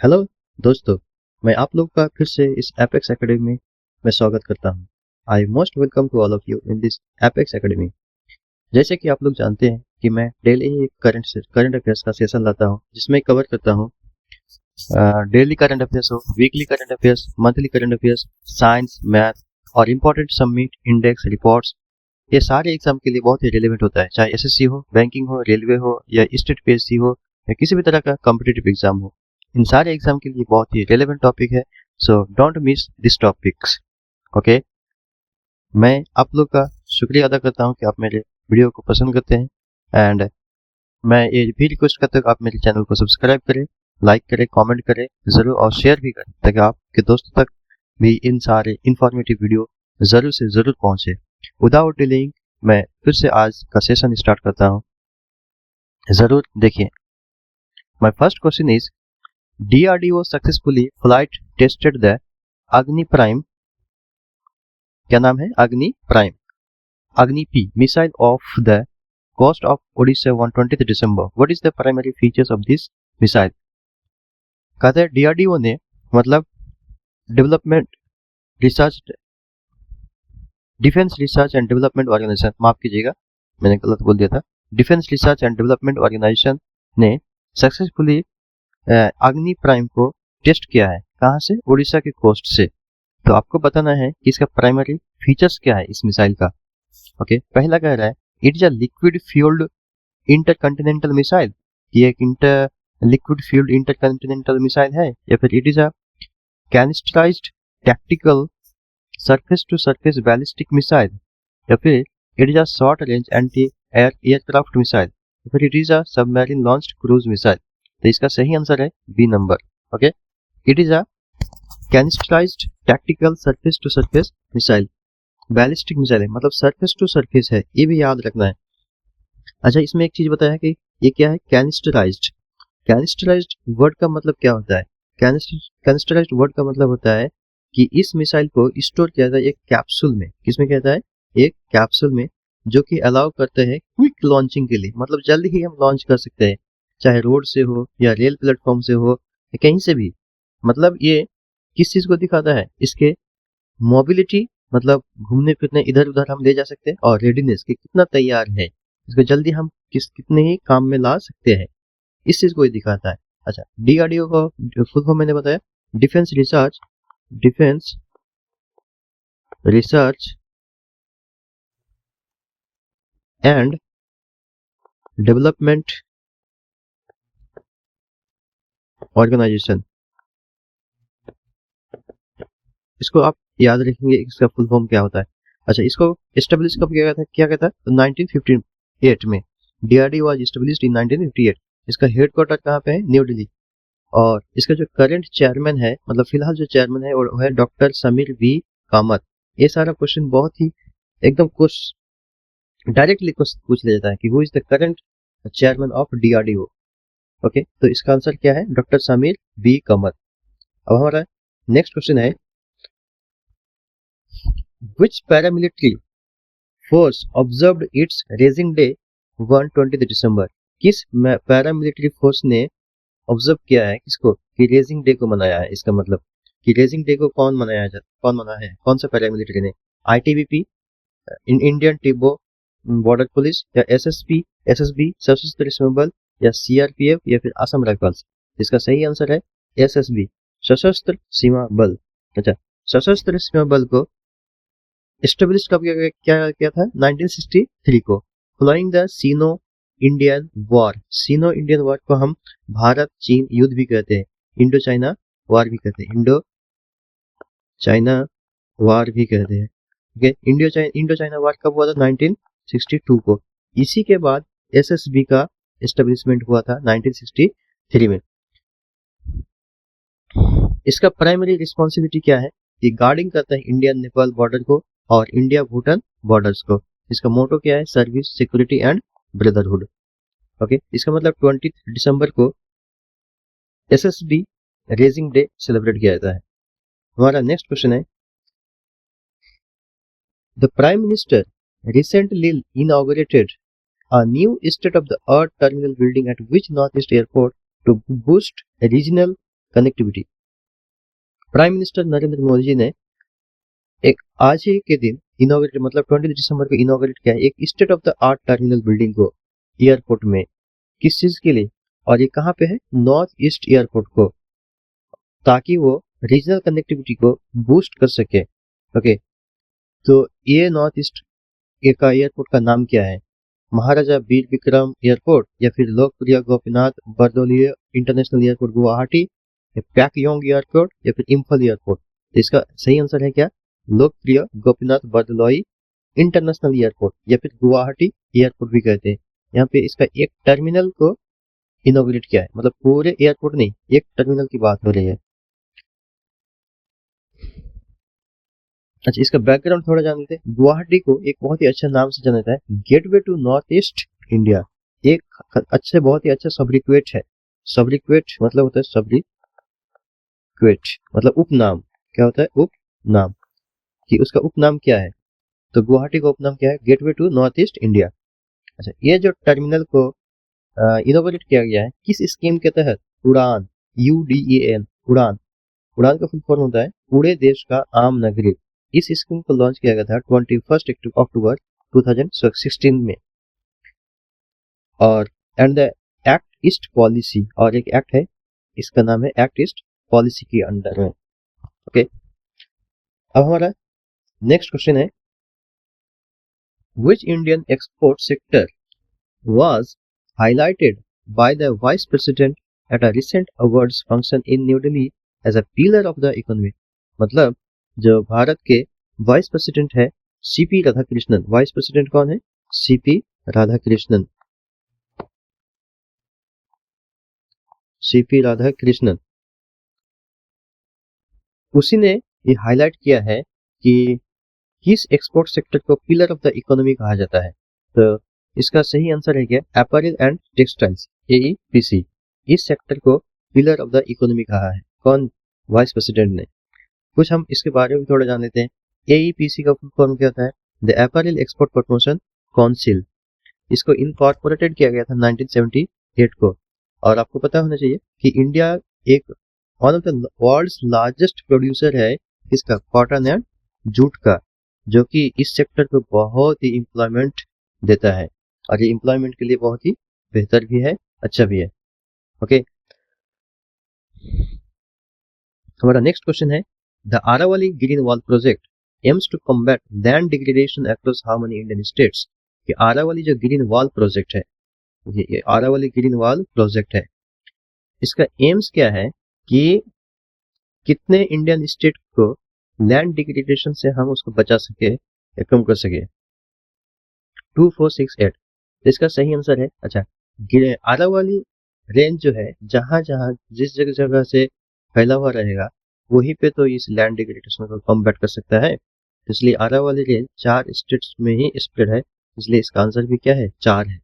Hello दोस्तों, मैं आप लोग का फिर से इस एपेक्स एकेडमी में स्वागत करता हूं। I most welcome to all of you in this Apex academy. जैसे कि आप लोग जानते हैं कि मैं डेली ही करंट अफेयर्स का सेशन लाता हूं, जिसमें कवर करता हूं डेली करंट अफेयर्स हो, weekly current affairs, monthly current affairs, science, math और इम्पोर्टेंट सबमिट इंडेक्स रिपोर्ट्स। ये सारे एग्जाम के लिए बहुत ही रिलेवेंट होता है, चाहे एसएससी हो, बैंकिंग हो, रेलवे हो या स्टेट पीएससी हो या किसी भी तरह का कॉम्पिटिटिव एग्जाम हो। इन सारे एग्जाम के लिए बहुत ही रिलेवेंट टॉपिक है, so don't miss this topics. Okay, मैं आप लोग का शुक्रिया अदा करता हूँ कि आप मेरे वीडियो को पसंद करते हैं। एंड मैं ये भी रिक्वेस्ट करता हूँ कि आप मेरे चैनल को सब्सक्राइब करें, लाइक करें, कमेंट करें ज़रूर और शेयर भी करें, ताकि आपके दोस्तों तक भी इन सारे इंफॉर्मेटिव वीडियो ज़रूर से ज़रूर पहुँचे। विदाउट डिलेइंग मैं फिर से आज का सेशन स्टार्ट करता हूँ, ज़रूर देखिए। My first question is DRDO successfully flight tested the Agni prime, क्या नाम है, Agni prime, Agni P missile off the coast of Odisha on 20 दिसंबर। What is the primary features of this missile? कहते हैं DRDO ने, मतलब development research defence research and development organisation, माफ कीजिएगा मैंने गलत बोल दिया था, defence research and development organisation ने सक्सेसफुली अग्नि प्राइम को टेस्ट किया है। कहाँ से? उड़ीसा के कोस्ट से। तो आपको बताना है कि इसका प्राइमरी फीचर्स क्या है इस मिसाइल का। ओके, पहला कह रहा है it is a liquid fuelled intercontinental missile. ये एक लिक्विड फ्यूल्ड इंटरकंटिनेंटल मिसाइल है, या फिर it is a canisterised tactical surface to surface ballistic missile, या फिर it is a short range anti aircraft missile, या फिर it is a submarine launched cruise missile. तो इसका सही आंसर है B number. Okay, it is a canisterised tactical surface to surface missile. Ballistic missile है, मतलब सरफेस टू सरफेस है, ये भी याद रखना है। अच्छा, इसमें एक चीज बताया है कि ये क्या है, कैनिस्टराइज्ड। कैनिस्टराइज्ड वर्ड का मतलब क्या होता है? कैनिस्टराइज्ड वर्ड का मतलब होता है कि इस मिसाइल को स्टोर किया जाता है एक कैप्सूल में। किसमें किया जाता है? एक कैप्सूल में, जो कि अलाउ करते हैं क्विक लॉन्चिंग के लिए, मतलब जल्दी ही हम लॉन्च कर सकते हैं, चाहे रोड से हो या रेल प्लेटफॉर्म से हो या कहीं से भी। मतलब ये किस चीज को दिखाता है? इसके मोबिलिटी, मतलब घूमने फिरने इधर उधर हम ले जा सकते हैं, और रेडीनेस कि कितना तैयार है, इसको जल्दी हम कितने ही काम में ला सकते हैं, इस चीज को ये दिखाता है। अच्छा, DRDO का फुल फॉर्म मैंने बताया, defence research and development organisation. इसको आप याद रखेंगे, इसका फुल फॉर्म क्या होता है। अच्छा, इसको एस्टेब्लिश कब किया गया था? तो 1958 में। DRDO was established in 1958। इसका हेडक्वार्टर कहाँ पे है? न्यू दिल्ली। और इसका जो करंट चेयरमैन है, मतलब फिलहाल जो चेयरमैन है, वो है डॉक्टर समीर वी कामत। ये सारा क्वेश्चन बहुत ही एकदम डायरेक्टली पूछ लिया जाता है कि who is the current chairman of DRDO। Okay, तो इसका आंसर क्या है? Doctor Sameer V Kamat. अब हमारा नेक्स्ट क्वेश्चन है, which paramilitary force observed its raising day on 20 दिसंबर? किस पैरामिलिट्री फोर्स ने ऑब्जर्व किया है किसको, कि रेजिंग डे को मनाया है? इसका मतलब कि रेजिंग डे को कौन मना है, कौन सा पैरामिलिट्री ने? ITBP, इंडियन टिब्बो बॉर्डर पुलिस, या SSB सशस्त्र सीमा बल, या CRPF, या फिर असम राइफल्स। इसका सही आंसर है SSB, सशस्त्र सीमा बल। अच्छा, सशस्त्र सीमा बल को एस्टेब्लिश कब किया था? 1963 को, following the Sino Indian war. Sino Indian war को हम भारत चीन युद्ध भी कहते हैं, इंडो चाइना वॉर भी कहते हैं, इंडो चाइना वॉर भी कहते हैं। ओके, इंडो चाइना वॉर कब हुआ था? 1962 को। इसी के बाद SSB का एस्टेब्लिशमेंट हुआ था 1963 में। इसका प्राइमरी रिस्पॉन्सिबिलिटी क्या है? ये गार्डिंग करता है इंडियन नेपाल बॉर्डर को और इंडिया भूटान बॉर्डर्स को। इसका मोटो क्या है? Service, security and brotherhood. Okay, इसका मतलब 20 दिसंबर को SSB रेजिंग डे सेलिब्रेट किया जाता है। हमारा नेक्स्ट क्वेश्चन है, the prime minister recently inaugurated a new state of the art terminal building at which northeast airport to boost regional connectivity. Prime minister Narendra Modi ji ने एक आज ही के दिन इनॉग्रेट मतलब 20 दिसंबर को इनॉग्रेट किया है एक state of the art terminal building को एयरपोर्ट में। किस चीज के लिए? और ये कहाँ पे है? नॉर्थ ईस्ट एयरपोर्ट को, ताकि वो रीजनल कनेक्टिविटी को बूस्ट कर सके। ओके, तो ये नॉर्थ ईस्ट का एयरपोर्ट का नाम क्या है? महाराजा वीर विक्रम एयरपोर्ट, या फिर लोकप्रिय गोपीनाथ बरदोली इंटरनेशनल एयरपोर्ट गुवाहाटी, या पैकयोंग एयरपोर्ट, या फिर इम्फल एयरपोर्ट? तो इसका सही आंसर है क्या? लोकप्रिय गोपीनाथ बरदोली इंटरनेशनल एयरपोर्ट, या फिर गुवाहाटी एयरपोर्ट भी कहते हैं। यहाँ पे इसका एक टर्मिनल को इनॉग्रेट किया है, मतलब पूरे एयरपोर्ट नहीं, एक टर्मिनल की बात हो रही है। अच्छा, इसका बैकग्राउंड थोड़ा जान लेते हैं। गुवाहाटी को एक बहुत ही अच्छा नाम से जाना जाता है, gateway to north east India. एक अच्छे बहुत ही अच्छा सब्रिक्वेट है। सब्रिक्वेट मतलब होता है सब्रिक्वेट मतलब उपनाम। क्या होता है? उपनाम। कि उसका उपनाम क्या है? तो गुवाहाटी का उपनाम क्या है? Gateway to north east India. अच्छा, ये जो टर्मिनल को इनोवेट किया गया है किस स्कीम के तहत? उड़ान, UDAN, उड़ान। उड़ान का फुल फॉर्म होता है पूरे देश का आम नागरिक। इस स्कीम को लॉन्च किया गया था 21 अक्टूबर 2016 में। और and the act east policy, और एक एक्ट है, इसका नाम है एक्ट ईस्ट पॉलिसी के अंडर में। ओके, अब हमारा नेक्स्ट क्वेश्चन है, which Indian export sector was highlighted by the Vice President at a recent awards function in New Delhi as a pillar of the economy? मतलब जो भारत के vice president है CP Radhakrishnan. Vice president कौन है? CP Radhakrishnan. CP Radhakrishnan उसी ने ये highlight किया है कि किस एक्सपोर्ट सेक्टर को पिलर ऑफ द इकोनॉमी कहा जाता है। तो इसका सही आंसर है क्या? Apparel and textiles, AEPC। इस सेक्टर को पिलर ऑफ द इकोनॉमी कहा है। कौन? वाइस प्रेसिडेंट ने। कुछ हम इसके बारे में थोड़ा जान लेते हैं। AEPC का फुल फॉर्म क्या होता है? The apparel export promotion council. इसको इनकॉर्पोरेटेड किया गया था 1978 को। और आपको पता होना चाहिए कि इंडिया एक one of the world's largest producer है इसका, कॉटन एंड जूट का, जो कि इस सेक्टर को बहुत ही एम्प्लॉयमेंट देता है। और ये एम्प्लॉयमेंट के लिए बहुत ही बेहतर भी है, अच्छा भी है। ओके, हमारा नेक्स्ट क्वेश्चन है, the Aravalli green wall project aims to combat land degradation across how many Indian states? ये आरावली जो ग्रीन वॉल प्रोजेक्ट है, ये आरावली ग्रीन वॉल प्रोजेक्ट है, इसका एम्स क्या है कि कितने इंडियन स्टेट को लैंड डिग्रेडेशन से हम उसको बचा सके या कम कर सके? 2468। इसका सही आंसर है, अच्छा, आरावली रेंज जो है, जहां जहां जिस जगह जगह से फैला हुआ रहेगा वहीं पे तो इस लैंड डिग्रेडेशन को कॉम्बैट कर सकता है। इसलिए आरावली रेंज 4 स्टेट्स में ही स्प्रेड है, इसलिए इसका आंसर भी क्या है? 4 है।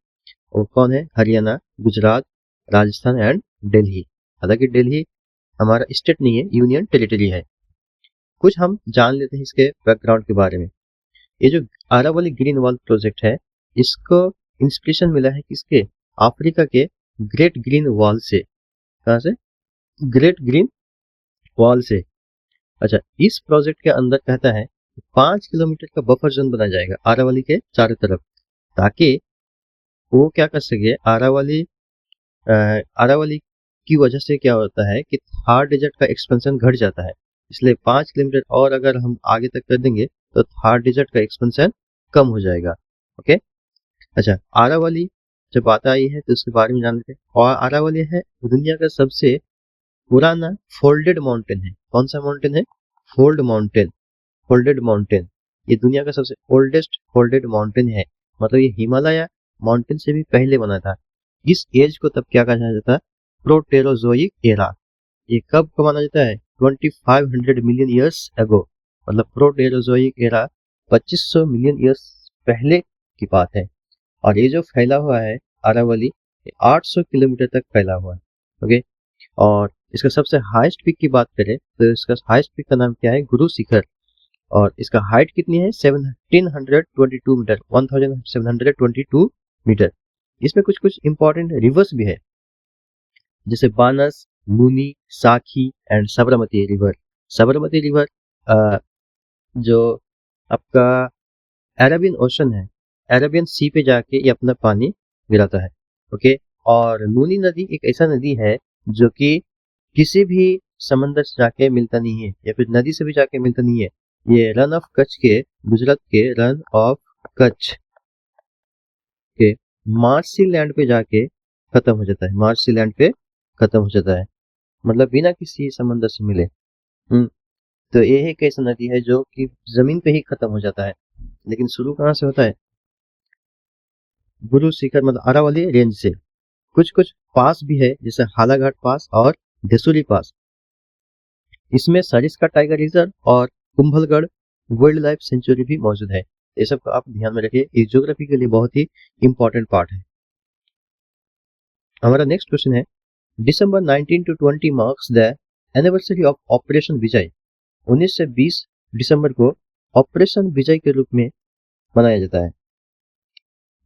और कौन है? हरियाणा, गुजरात, राजस्थान एंड दिल्ली। हालांकि दिल्ली हमारा स्टेट नहीं है, यूनियन टेरिटरी है। कुछ हम जान लेते हैं इसके बैकग्राउंड के बारे में। ये जो आरावली ग्रीन वॉल प्रोजेक्ट है, इसको इंस्पिरेशन मिला है किसके? अफ्रीका के ग्रेट ग्रीन वॉल से। कहाँ से? ग्रेट ग्रीन वॉल से। अच्छा, इस प्रोजेक्ट के अंदर कहता है 5 किलोमीटर का बफर जोन बनाया जाएगा आरावली के चारों तरफ, ताकि वो क्या कर सके, आरावली की वजह से क्या होता है कि थार डेजर्ट का एक्सपेंशन घट जाता है। इसलिए 5 किलोमीटर और अगर हम आगे तक कर देंगे तो थार डेजर्ट का एक्सपेंशन कम हो जाएगा। ओके, अच्छा, आरावली जब बात आई है तो उसके बारे में जान लेते हैं। और आरावली है दुनिया का सबसे पुराना फोल्डेड माउंटेन है। कौन सा माउंटेन है? Fold mountain. फोल्डेड माउंटेन, ये दुनिया का सबसे ओल्डेस्ट फोल्डेड माउंटेन है। मतलब ये हिमालय माउंटेन से भी पहले बना था। इस एज को तब क्या कहा जाता है? Proterozoic era. ये कब को माना जाता है? 2500 मिलियन ईयर्स अगो। मतलब प्रोटेरोजोइक एरा 2500 मिलियन ईयर्स पहले की बात है। और ये जो फैला हुआ है आरावली, 800 किलोमीटर तक फैला हुआ है। ओके, और इसका सबसे हाईएस्ट पीक की बात करें तो इसका हाईएस्ट पीक का नाम क्या है? गुरु शिखर। और इसका हाइट कितनी है? 1722 मीटर, 1722 मीटर। इसमें कुछ कुछ इंपॉर्टेंट रिवर्स भी है, जैसे बानस, लूनी, साखी and Sabarmati river. Sabarmati river जो आपका अरेबियन ओशन है, अरेबियन सी पे जाके ये अपना पानी गिराता है। ओके, और लूनी नदी एक ऐसा नदी है जो कि किसी भी समंदर से जाके मिलता नहीं है या फिर नदी से भी जाके मिलता नहीं है। ये रन ऑफ कच्छ के, गुजरात के रन ऑफ कच्छ के मार्सी लैंड पे जाके खत्म हो जाता है, मार्सी लैंड पे खत्म हो जाता है, मतलब बिना किसी समंदर से मिले। तो ये एक ऐसा नदी है जो कि जमीन पे ही खत्म हो जाता है, लेकिन शुरू कहाँ से होता है? गुरु शिखर मतलब अरावली रेंज से। कुछ कुछ पास भी है जैसे हालाघाट पास और देसुरी पास। इसमें सरिस्का टाइगर रिजर्व और कुंभलगढ़ वाइल्ड लाइफ सेंचुरी भी मौजूद है। ये सब आप ध्यान में रखिए, ये ज्योग्राफी के लिए बहुत ही इंपॉर्टेंट पार्ट है। हमारा नेक्स्ट क्वेश्चन है, December 19 to 20 marks the anniversary of operation Vijay. 19 से 20 दिसंबर को ऑपरेशन विजय के रूप में मनाया जाता है।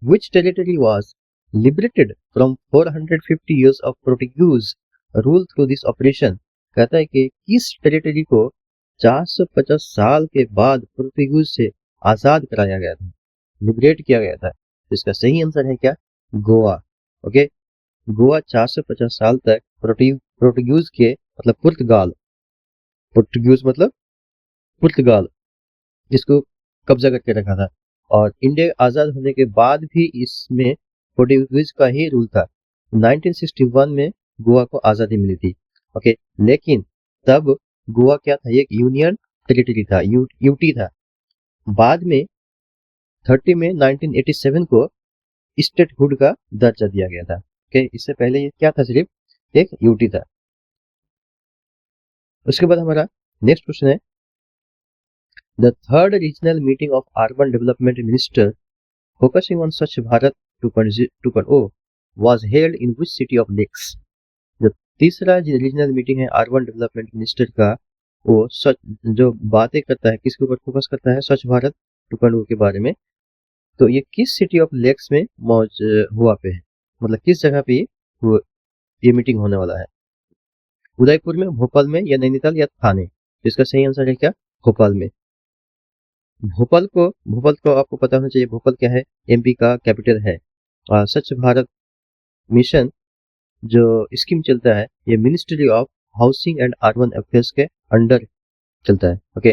Which territory was liberated from 450 years of Portuguese rule through this operation? कहता है कि किस टेरिटरी को 450 साल के बाद पोर्टुगीज से आजाद कराया गया था, लिबरेट किया गया था। तो इसका सही आंसर है क्या? गोवा। ओके, गोवा 450 साल तक पोर्टुगीज के मतलब पुर्तगाल, पोर्टुगीज मतलब पुर्तगाल, जिसको कब्जा करके रखा था। और इंडिया आजाद होने के बाद भी इसमें पोर्टुगीज का ही रूल था। 1961 में गोवा को आजादी मिली थी। ओके, लेकिन तब गोवा क्या था? एक यूनियन टेरिटरी था, यूटी था। बाद में 30 में 1987 को स्टेटहुड का दर्जा दिया गया था। ओके, इससे पहले ये क्या था? सिर्फ एक यूटी था। उसके बाद हमारा नेक्स्ट क्वेश्चन है, the third regional meeting of urban development minister focusing on Swachh Bharat 2.0 was held in which city of lakes? जो तीसरा रीजनल मीटिंग है अर्बन डेवलपमेंट मिनिस्टर का, वो स्वच्छ जो बातें करता है किसके ऊपर फोकस करता है? स्वच्छ भारत 2.0 के बारे में। तो ये किस सिटी ऑफ लेक्स में हुआ पे है, मतलब किस जगह पे ये मीटिंग होने वाला है? उदयपुर में, भोपाल में, या नैनीताल या थाने? तो इसका सही आंसर है क्या? भोपाल में। भोपाल को आपको पता होना चाहिए, भोपाल क्या है? एमपी का कैपिटल है। स्वच्छ भारत मिशन जो स्कीम चलता है ये ministry of housing and urban affairs के अंडर चलता है। ओके,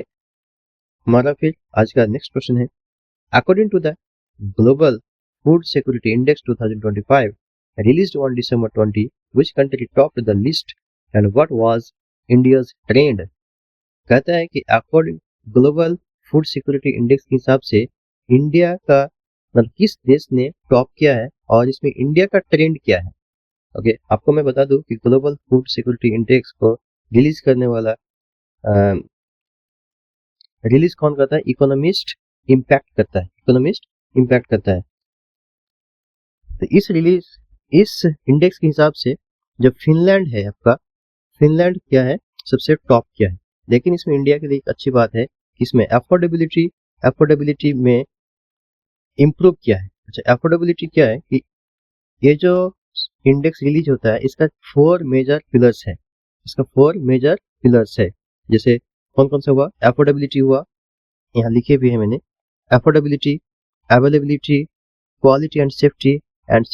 हमारा फिर आज का नेक्स्ट क्वेश्चन है, according to the global food security index 2025 released on December 20, which country topped the list and what was India's trend? कहता है कि according global food security index के हिसाब से इंडिया का मतलब किस देश ने टॉप किया है और इसमें इंडिया का ट्रेंड क्या है? ओके, आपको मैं बता दूं कि ग्लोबल फूड सिक्योरिटी इंडेक्स को रिलीज करने वाला रिलीज कौन करता है? इकोनॉमिस्ट इम्पैक्ट करता है, इकोनॉमिस्ट इम्पैक्ट करता है। तो इस इंडेक्स के हिसाब से जो फिनलैंड है आपका, फिनलैंड क्या है? सबसे टॉप किया है। लेकिन इसमें इंडिया के लिए एक अच्छी बात है कि इसमें अफोर्डेबिलिटी में इम्प्रूव किया है। अच्छा, अफोर्डेबिलिटी क्या है कि ये जो इंडेक्स रिलीज होता है इसका 4 मेजर पिलर्स है, इसका 4 मेजर पिलर्स है। जैसे कौन कौन सा हुआ? अफोर्डेबिलिटी हुआ, यहाँ लिखे भी है मैंने, affordability, availability, quality and safety and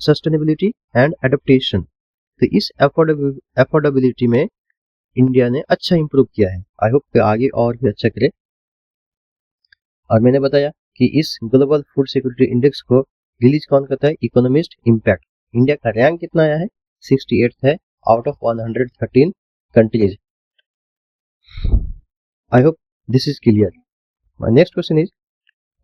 sustainability and adaptation. तो इस अफोर्डेबिलिटी में इंडिया ने अच्छा इंप्रूव किया है। आई होप कि आगे और भी अच्छा करे। और मैंने बताया कि इस ग्लोबल फूड सिक्योरिटी इंडेक्स को रिलीज कौन करता है? Economist Impact. इंडिया का रैंक कितना आया है? 68 है out of 113 countries. I hope this is clear. My next question is,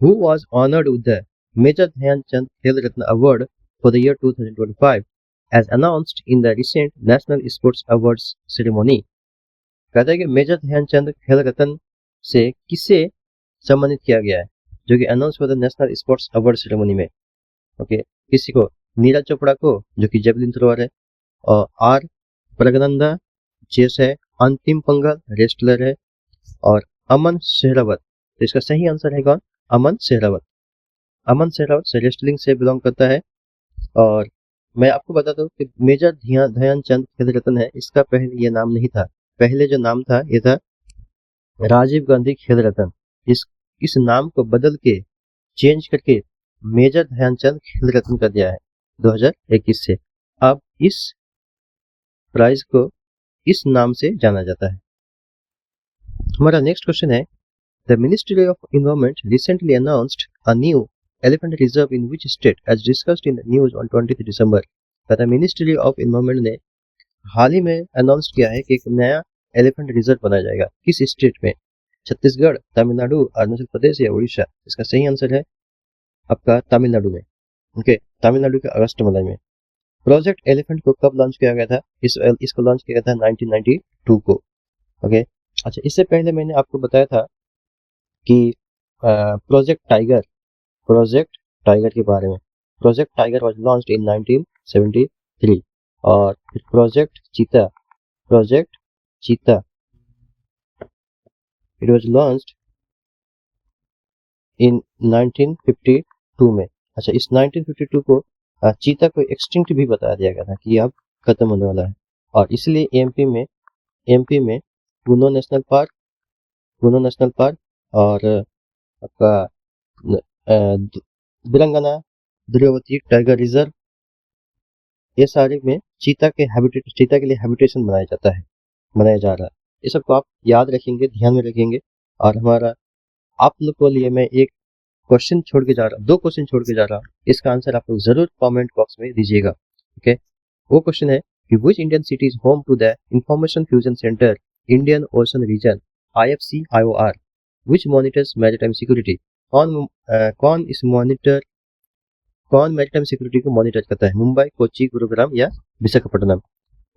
who was honoured with the major Dhyan Chand Khel Ratna award for the year 2025 as announced in the recent National Sports Awards ceremony? कहता है कि major Dhyan Chand Khel रत्न से किसे सम्मानित किया गया है, जो कि अनाउंस हुआ था नेशनल स्पोर्ट्स अवार्ड सेरेमनी में। ओके, किसी को? नीरज चोपड़ा को जो कि जेवलिन थ्रोअर है, और आर प्रगनंदा चेस है, अंतिम पंगल रेस्टलर है, और अमन सहरावत। तो इसका सही आंसर है कौन? अमन सहरावत। अमन सहरावत से रेस्टलिंग से बिलोंग करता है और मैं आपको बताता हूँ कि मेजर ध्यानचंद खेल रत्न है, इसका पहले ये नाम नहीं था। पहले जो नाम था ये था राजीव गांधी खेल रत्न। इस नाम को बदल के चेंज करके मेजर ध्यानचंद खेल रत्न कर दिया है 2021 से। अब इस प्राइज को इस नाम से जाना जाता है। हमारा नेक्स्ट क्वेश्चन है, the ministry of environment recently announced a new elephant reserve in which state as discussed in the news on 20 दिसंबर। तथा मिनिस्ट्री ऑफ एनवायरनमेंट ने हाल ही में अनाउंस किया है कि एक नया एलिफेंट रिजर्व बनाया जाएगा। किस स्टेट में? छत्तीसगढ़, तमिलनाडु, अरुणाचल प्रदेश या उड़ीसा? इसका सही आंसर है आपका तमिलनाडु में। ओके, तमिलनाडु के अगस्त मलय में। प्रोजेक्ट एलिफेंट को कब लॉन्च किया गया था? इसको लॉन्च किया गया था 1992 को। ओके, अच्छा, इससे पहले मैंने आपको बताया था कि प्रोजेक्ट टाइगर के बारे में। Project tiger was launched in 1973 और प्रोजेक्ट चीता इट वाज लॉन्च्ड इन 1952 में। अच्छा, इस 1952 को चीता को एक्सटिंक्ट भी बता दिया गया था कि अब खत्म होने वाला है, और इसलिए एमपी में गुनो नेशनल पार्क और आपका बिरंगना द्रव्यवती टाइगर रिजर्व, ये सारे में चीता के लिए हैबिटेशन बनाया जा रहा है। ये सबको आप याद रखेंगे, ध्यान में रखेंगे। और हमारा आप लोग के लिए मैं एक क्वेश्चन छोड़ के जा रहा हूँ, 2 क्वेश्चन छोड़ के जा रहा हूँ। इसका आंसर आप लोग जरूर कमेंट बॉक्स में दीजिएगा। ओके, वो क्वेश्चन है कि which Indian city is home to the information fusion centre Indian ocean region IFC-IOR which monitors maritime security. कौन मैरीटाइम सिक्योरिटी को मॉनिटर करता है? मुंबई, कोच्चि, गुरुग्राम या विशाखापट्टनम?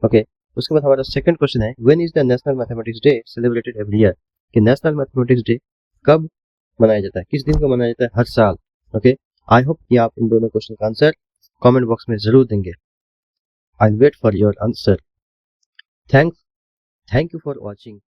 ओके, उसके बाद हमारा सेकंड क्वेश्चन है, when is the national mathematics day celebrated every year. कि नेशनल मैथमेटिक्स डे कब मनाया जाता है, किस दिन को मनाया जाता है हर साल? ओके, आई होप कि आप इन दोनों क्वेश्चन का आंसर कमेंट बॉक्स में जरूर देंगे। I wait for your answer. Thank you for watching.